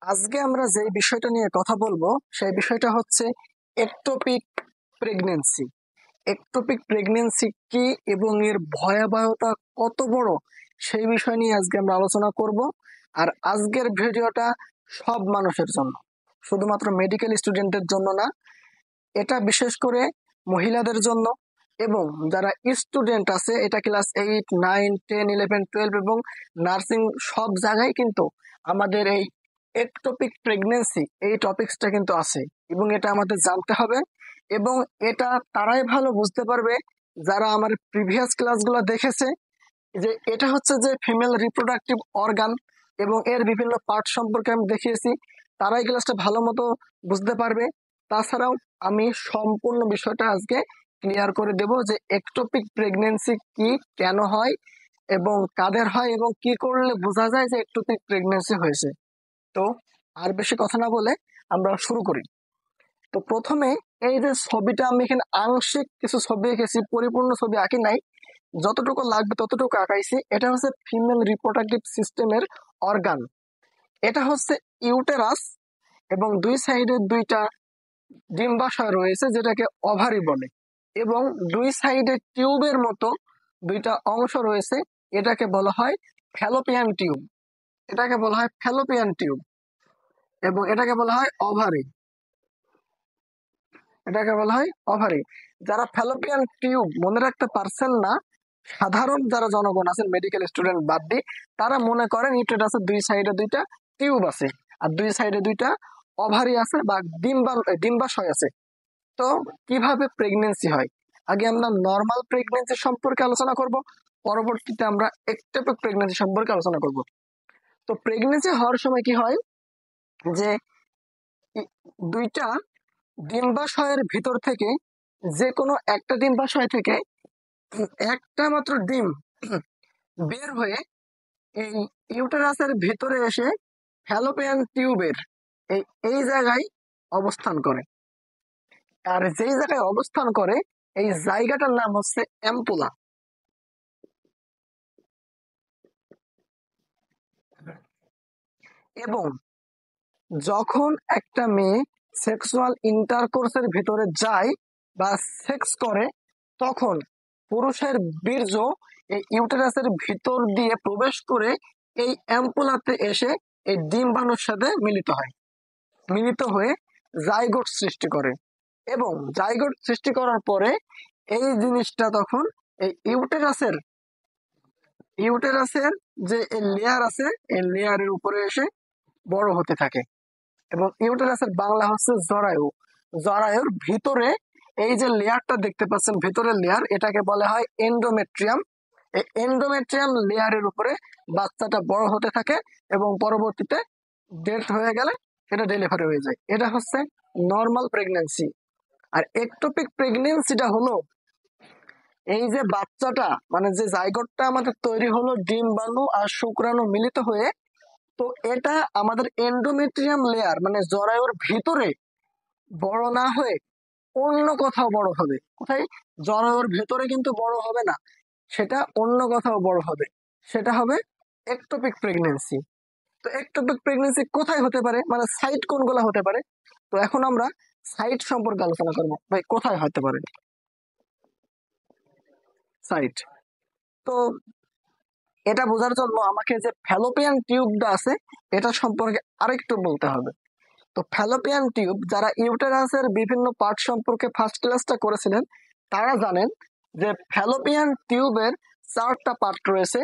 আজকে আমরা যে বিষয়টা নিয়ে কথা বলবো সেই বিষয়টা হচ্ছে একটোপিক প্রেগনেন্সি। একটোপিক প্রেগনেন্সি কি এবং এর ভয়াবহতা কত বড় সেই বিষয় নিয়ে আজকে আমরা আলোচনা করব। আর আজকের ভিডিওটা সব মানুষের জন্য, শুধুমাত্র মেডিকেল স্টুডেন্টের জন্য না, এটা বিশেষ করে মহিলাদের জন্য এবং যারা স্টুডেন্ট আছে, এটা ক্লাস 8, 9, 10, 11, 12 এবং নার্সিং সব জায়গায় কিন্তু আমাদের এই একটোপিক প্রেগনেন্সি এই টপিকসটা কিন্তু আছে এবং এটা আমাদের জানতে হবে। এবং এটা তারাই ভালো বুঝতে পারবে যারা আমার প্রিভিয়াস ক্লাসগুলো দেখেছে, যে এটা হচ্ছে যে ফিমেল রিপ্রোডাক্টিভ অর্গান এবং এর বিভিন্ন পার্ট সম্পর্কে আমি দেখিয়েছি, তারাই ক্লাসটা ভালো মতো বুঝতে পারবে। তাছাড়াও আমি সম্পূর্ণ বিষয়টা আজকে ক্লিয়ার করে দেব যে একটোপিক প্রেগনেন্সি কি, কেন হয় এবং কাদের হয় এবং কি করলে বোঝা যায় যে একটোপিক প্রেগনেন্সি হয়েছে। তো আর বেশি কথা না বলে আমরা শুরু করি। তো প্রথমে এই যে ছবিটা আমি এখানে আংশিক কিছু ছবি এঁকেছি, পরিপূর্ণ ছবি আঁকি নাই, যতটুকু লাগবে ততটুকু আঁকাইছি। এটা হচ্ছে ফিমেল রিপ্রোডাক্টিভ সিস্টেমের অর্গান। এটা হচ্ছে ইউটেরাস এবং দুই সাইডে দুইটা ডিম্বাশয় রয়েছে যেটাকে ওভারি বলে, এবং দুই সাইডে টিউবের মতো দুইটা অংশ রয়েছে, এটাকে বলা হয় ফ্যালোপিয়ান টিউব। এটাকে বলা হয় ফ্যালোপিয়ান টিউব এবং এটাকে বলা হয় ওভারি। এটাকে বলা হয় ওভারি। যারা ফ্যালোপিয়ান টিউব মনে রাখতে পারছেন না, সাধারণ যারা জনগণ আছেন মেডিকেল স্টুডেন্ট বাদ দিয়ে, তারা মনে করেন ইউটেরাসের দুই সাইডে দুইটা টিউব আছে আর দুই সাইডে দুইটা ওভারি আছে বা ডিম্বাশয় আছে। তো কিভাবে প্রেগনেন্সি হয়, আগে আমরা নর্মাল প্রেগনেন্সি সম্পর্কে আলোচনা করব, পরবর্তীতে আমরা একটোপিক প্রেগনেন্সি সম্পর্কে আলোচনা করব। তো প্রেগনেন্সি হওয়ার সময় কি হয় যে দুইটা ডিম্বাশয়ের ভিতর থেকে, যে কোনো একটা ডিম্বাশয় থেকে একটা মাত্র ডিম বের হয়ে এই ইউটেরাসের ভিতরে এসে ফ্যালোপিয়ান টিউবের এই এই জায়গায় অবস্থান করে। আর যেই জায়গায় অবস্থান করে এই জায়গাটার নাম হচ্ছে অ্যাম্পুলা। এবং যখন একটা মেয়ে সেক্সুয়াল ইন্টারকোর্সের ভিতরে যায় বা সেক্স করে, তখন পুরুষের বীর্য এই ইউটেরাসের ভিতর দিয়ে প্রবেশ করে এই অ্যাম্পুলাতে এসে এই ডিম্বাণুর সাথে মিলিত হয়, মিলিত হয়ে জাইগোট সৃষ্টি করে। এবং জাইগোট সৃষ্টি করার পরে এই জিনিসটা তখন এই ইউটেরাসের ইউটেরাসের যে লেয়ার আছে এই লেয়ারের উপরে এসে বড় হতে থাকে। এবং ইউটেরাসের বাংলা হচ্ছে জরায়ু। জরায়ুর ভিতরে এই যে লেয়ারটা দেখতে পাচ্ছেন, ভিতরের লেয়ার, এটাকে বলা হয় এন্ডোমেট্রিয়াম। এই এন্ডোমেট্রিয়াম লেয়ারের উপরে বাচ্চাটা বড় হতে থাকে এবং পরবর্তীতে ডেথ হয়ে গেলে এটা ডেলিভারি হয়ে যায়। এটা হচ্ছে নর্মাল প্রেগনেন্সি। আর একটোপিক প্রেগনেন্সিটা হলো এই যে বাচ্চাটা, মানে যে জাইগোটটা আমাদের তৈরি হলো ডিম্বাণু আর শুক্রাণু মিলিত হয়ে, তো এটা আমাদের এন্ডোমেট্রিয়াম লেয়ার মানে জরায়ুর ভিতরে বড় না হয়ে অন্য কোথাও বড় হবে। কোথায়? জরায়ুর ভেতরে কিন্তু বড় হবে না, সেটা অন্য কোথাও বড় হবে, সেটা হবে একটোপিক প্রেগনেন্সি। তো একটোপিক প্রেগনেন্সি কোথায় হতে পারে, মানে সাইট কোনগুলো হতে পারে? তো এখন আমরা সাইট সম্পর্কে আলোচনা করবো। ভাই কোথায় হতে পারে সাইট? তো এটা বোঝার জন্য আমাকে যে ফ্যালোপিয়ান টিউবটা আছে এটা সম্পর্কে আরেকটু বলতে হবে। তো ফ্যালোপিয়ান টিউব, যারা ইউটেরাসের বিভিন্ন পার্ট সম্পর্কে ফার্স্ট ক্লাসটা করেছিলেন তারা জানেন যে ফ্যালোপিয়ান টিউবের চারটা পার্ট রয়েছে।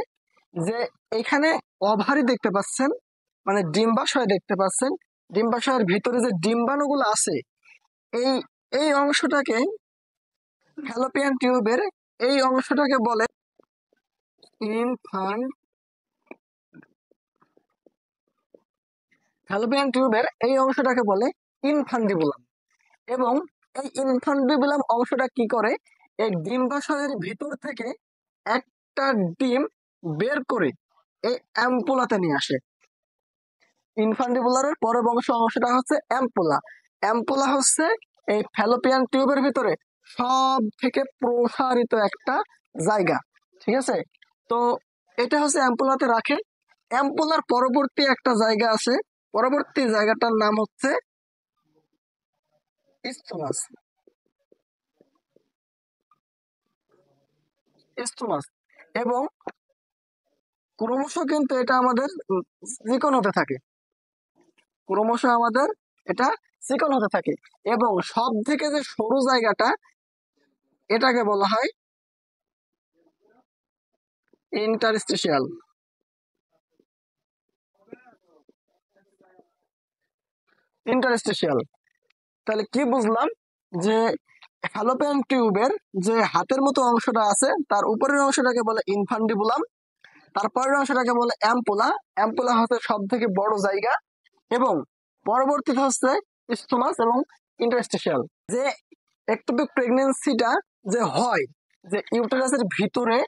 যে এখানে ওভারি দেখতে পাচ্ছেন, মানে ডিম্বাশয় দেখতে পাচ্ছেন, ডিম্বাশয়ের ভিতরে যে ডিম্বাণুগুলো আছে এই এই অংশটাকে ফ্যালোপিয়ান টিউবের এই অংশটাকে বলে ইনফান্ট ফ্যালোপিয়ান টিউবের এই অংশটাকে বলে ইনফান্ডিবুলাম। এবং এই ইনফান্ডিবুলাম অংশটা কি করে, এই ডিম্বাশয়ের ভিতর থেকে একটা ডিম বের করে এই অ্যাম্পুলাতে নিয়ে আসে। ইনফান্ডিবুলারের পরের অংশটা হচ্ছে অ্যাম্পুলা। অ্যাম্পুলা হচ্ছে এই ফ্যালোপিয়ান টিউবের ভিতরে সব থেকে প্রসারিত একটা জায়গা, ঠিক আছে? তো এটা হচ্ছে অ্যাম্পুলাতে রাখে। অ্যাম্পুলার পরবর্তী একটা জায়গা আছে পরবর্তী জায়গাটার নাম হচ্ছে ইস্থমাস। ইস্থমাস এবং ক্রমশ কিন্তু এটা আমাদের চিকন হতে থাকে, ক্রমশ আমাদের এটা চিকন হতে থাকে। এবং সব থেকে যে সরু জায়গাটা, এটাকে বলা হয় ইন্টারস্টিশিয়াল। ইন্টারস্টিশিয়াল তাহলে কি বুঝলাম, যে ফ্যালোপিয়ান টিউবের যে হাতের মতো অংশটা আছে তার উপরের অংশটাকে বলে ইনফান্ডিবুলাম, তারপরের অংশটাকে বলে অ্যাম্পুলা। অ্যাম্পুলা হচ্ছে সব থেকে বড় জায়গা, এবং পরবর্তীতে হচ্ছে স্টোমাস এবং ইন্টারস্টিশিয়াল। যে একটোপিক প্রেগনেন্সিটা যে হয়, যে ইউটেরাসের ভিতরে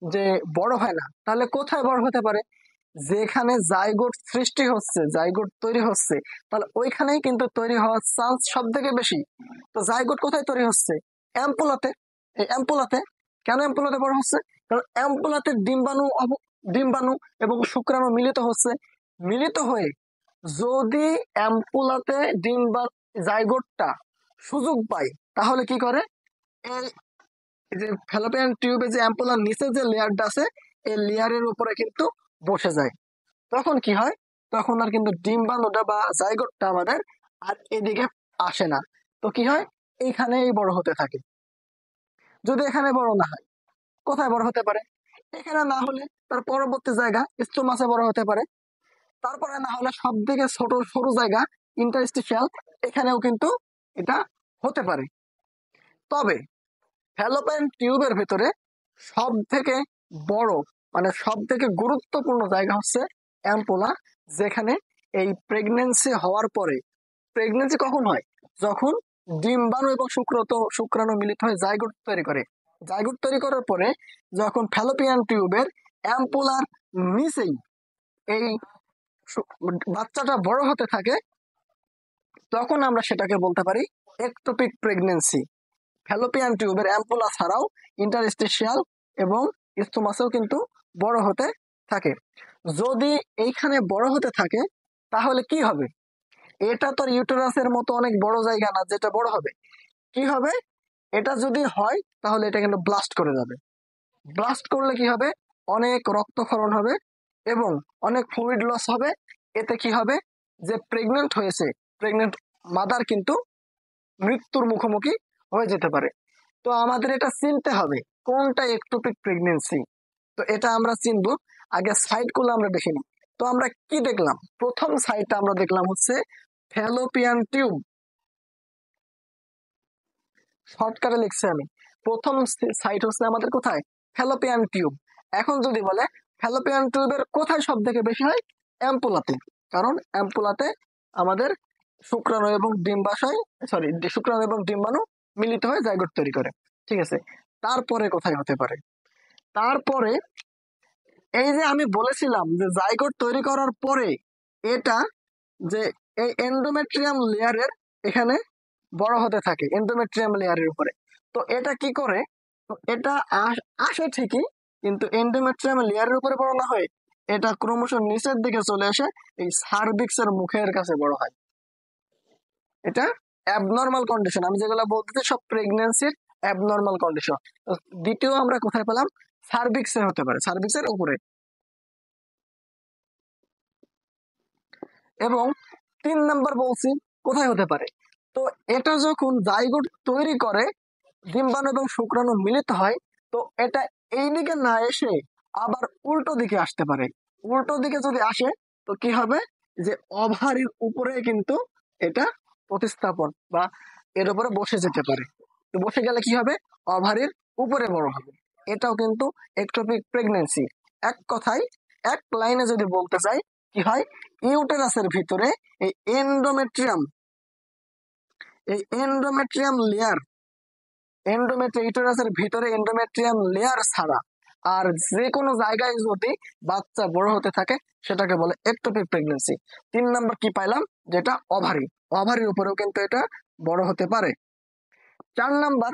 যে বড় হয় না, তাহলে কোথায় বড় হতে পারে? যেখানে জাইগোট সৃষ্টি হচ্ছে, জাইগোট তৈরি হচ্ছে, তাহলে ওইখানেই কিন্তু তৈরি হওয়ার চান্স সব থেকে বেশি। তো জাইগোট কোথায় তৈরি হচ্ছে? অ্যাম্পুলাতে। এই অ্যাম্পুলাতে কেন অ্যাম্পুলাতে বড় হচ্ছে? কারণ অ্যাম্পুলাতে ডিম্বাণু এবং শুক্রাণু মিলিত হচ্ছে। মিলিত হয়ে যদি অ্যাম্পুলাতে ডিম্বা জাইগোটটা সুযোগ পায়, তাহলে কি করে, এই যে ফ্যালোপিয়ান টিউবে যে অ্যাম্পুলার নিচে যে লেয়ারটা আছে, এই লেয়ারের উপরে কিন্তু বসে যায়। তখন কি হয়, তখন আর কিন্তু ডিম্বাণুটা বা জাইগোটটা আমাদের আর এদিকে আসে না। তো কি হয়, এইখানেই বড় হতে থাকে। যদি এখানে বড় না হয়, কোথায় বড় হতে পারে? এখানে না হলে তার পরবর্তী জায়গা স্টোমাসে বড় হতে পারে। তারপরে না হলে সব থেকে ছোট সরু জায়গা ইন্টারস্টিশিয়াল, এখানেও কিন্তু এটা হতে পারে। তবে ফ্যালোপিয়ান টিউবের ভিতরে সব থেকে বড়, মানে সব থেকে গুরুত্বপূর্ণ জায়গা হচ্ছে অ্যাম্পুলা, যেখানে এই প্রেগনেন্সি হওয়ার পরে, প্রেগনেন্সি কখন হয়? যখন ডিম্বাণু এবং শুক্রাণু মিলিত হয়ে জাইগোট তৈরি করে। জাইগোট তৈরি করার পরে যখন ফ্যালোপিয়ান টিউবের অ্যাম্পুলার নিচেই এই বাচ্চাটা বড় হতে থাকে, তখন আমরা সেটাকে বলতে পারি একটোপিক প্রেগনেন্সি। ফ্যালোপিয়ান টিউবের অ্যাম্পুলা ছাড়াও ইন্টারস্টিশিয়াল এবং স্থোমাসেও কিন্তু বড় হতে থাকে। যদি এইখানে বড় হতে থাকে, তাহলে কি হবে? এটা তো ইউটেরাসের মতো অনেক বড় জায়গা না যেটা বড় হবে। কি হবে? এটা যদি হয় তাহলে এটা কিন্তু ব্লাস্ট করে যাবে। ব্লাস্ট করলে কি হবে? অনেক রক্তক্ষরণ হবে এবং অনেক ফ্লুইড লস হবে। এতে কি হবে, যে প্রেগনেন্ট হয়েছে, প্রেগনেন্ট মাদার কিন্তু মৃত্যুর মুখোমুখি হয়ে যেতে পারে। তো আমাদের এটা চিনতে হবে কোনটা একটোপিক প্রেগনেন্সি। তো এটা আমরা চিনবো, আগে সাইট গুলো আমরা দেখে নিই। তো আমরা কি দেখলাম? প্রথম সাইটটা আমরা দেখলাম হচ্ছে ফ্যালোপিয়ান টিউব। শর্টকাটে লিখছি আমি। প্রথম সাইট হচ্ছে আমাদের কোথায়? Fallopian tube. এখন যদি বলে ফ্যালোপিয়ান টিউবের কোথায় সব থেকে বেশি হয়? অ্যাম্পুলাতে। কারণ অ্যাম্পুলাতে আমাদের শুক্রাণু এবং ডিম্বাশয়, সরি, শুক্রাণু এবং ডিম্বাণু মিলিত হয়ে জাইগোট তৈরি করে। ঠিক আছে, তারপরে কোথায় হতে পারে? তারপরে এই যে আমি বলেছিলাম যে জাইগোট তৈরি করার পরে এটা যে এই এন্ডোমেট্রিয়াম লেয়ারের এখানে বড় হতে থাকে, এন্ডোমেট্রিয়াম লেয়ারের উপরে। তো এটা কি করে? তো এটা আসে ঠিকই, কিন্তু এন্ডোমেট্রিয়াম লেয়ারের উপরে বড় না হয়ে এটা ক্রমশ নিচের দিকে চলে আসে এই সার্ভিক্স এর মুখের কাছে বড় হয়। এটা অ্যাবনর্মাল কন্ডিশন, আমি যেগুলো বলতেছি সব প্রেগনেন্সির অ্যাবনর্মাল কন্ডিশন। দ্বিতীয় আমরা কোথায় পেলাম? সার্ভিক্সে হতে পারে, সার্ভিক্সের উপরে। এবং 3 নাম্বার বলছি কোথায় হতে পারে? তো এটা যখন জাইগোট তৈরি করে, ডিম্বাণু এবং শুক্রাণু মিলিত হয়, তো এটা এই দিকে না এসে আবার উল্টো দিকে আসতে পারে। উল্টো দিকে যদি আসে, তো কি হবে, যে ওভারির উপরে কিন্তু এটা প্রতিস্থাপন বা এর উপরে বসে যেতে পারে। তো বসে গেলে কি হবে? ওভারির উপরে বড় হবে। এটাও কিন্তু একটোপিক প্রেগনেন্সি। এক কথায়, এক লাইনে যদি বলতে চাই, কি হয়, ইউটেরাসের ভিতরে এই এন্ডোমেট্রিয়াম, এই এন্ডোমেট্রিয়াম লেয়ার, ইউটেরাসের ভিতরে এন্ডোমেট্রিয়াম লেয়ার ছাড়া আর যে কোনো জায়গায় যদি বাচ্চা বড় হতে থাকে, সেটাকে বলে একটোপিক প্রেগনেন্সি। 3 নাম্বার কি পাইলাম? যেটা ওভারি, ওভারির উপরেও কিন্তু এটা বড় হতে পারে। 4 নাম্বার,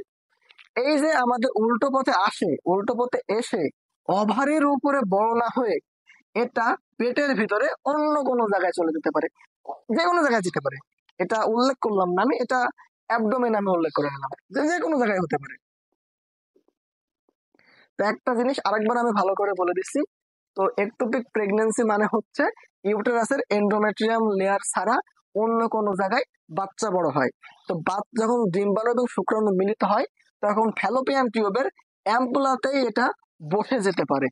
এই যে আমাদের উল্টো পথে আসে, উল্টো পথে এসে ওভারির উপরে বড় না হয়ে এটা পেটের ভিতরে অন্য কোনো জায়গায় চলে যেতে পারে। যে কোনো জায়গায় যেতে পারে, এটা উল্লেখ করলাম না আমি, এটা অ্যাবডোমেন আমি উল্লেখ করে নিলাম, যে যে কোনো জায়গায় হতে পারে। তো একটা জিনিস আরেকবার আমি ভালো করে বলে দিচ্ছি, তো একটোপিক প্রেগন্যান্সি মানে হচ্ছে ইউটেরাসের এন্ডোমেট্রিয়াম লেয়ার ছাড়া অন্য কোনো জায়গায় বাচ্চা বড় হয়। তো যখন ডিম্বাণু এবং শুক্রাণু মিলিত হয় তখন ফ্যালোপিয়ান টিউবের অ্যাম্পুলাতেই এটা বসে যেতে পারে।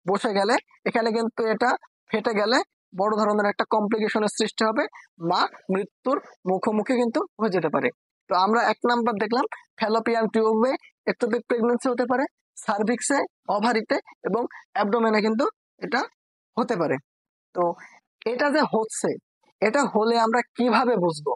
বসে গেলে এখানে কিন্তু এটা ফেটে গেলে বড় ধরনের একটা কমপ্লিকেশনের সৃষ্টি হবে, মা মৃত্যুর মুখোমুখি কিন্তু হয়ে যেতে পারে। তো আমরা 1 নাম্বার দেখলাম ফ্যালোপিয়ান টিউবে একটোপিক প্রেগন্যান্সি হতে পারে, সার্ভিক্সে, ওভারিতে এবং অ্যাবডোমেনে কিন্তু এটা হতে পারে। তো এটা যে হচ্ছে, এটা হলে আমরা কিভাবে বুঝবো?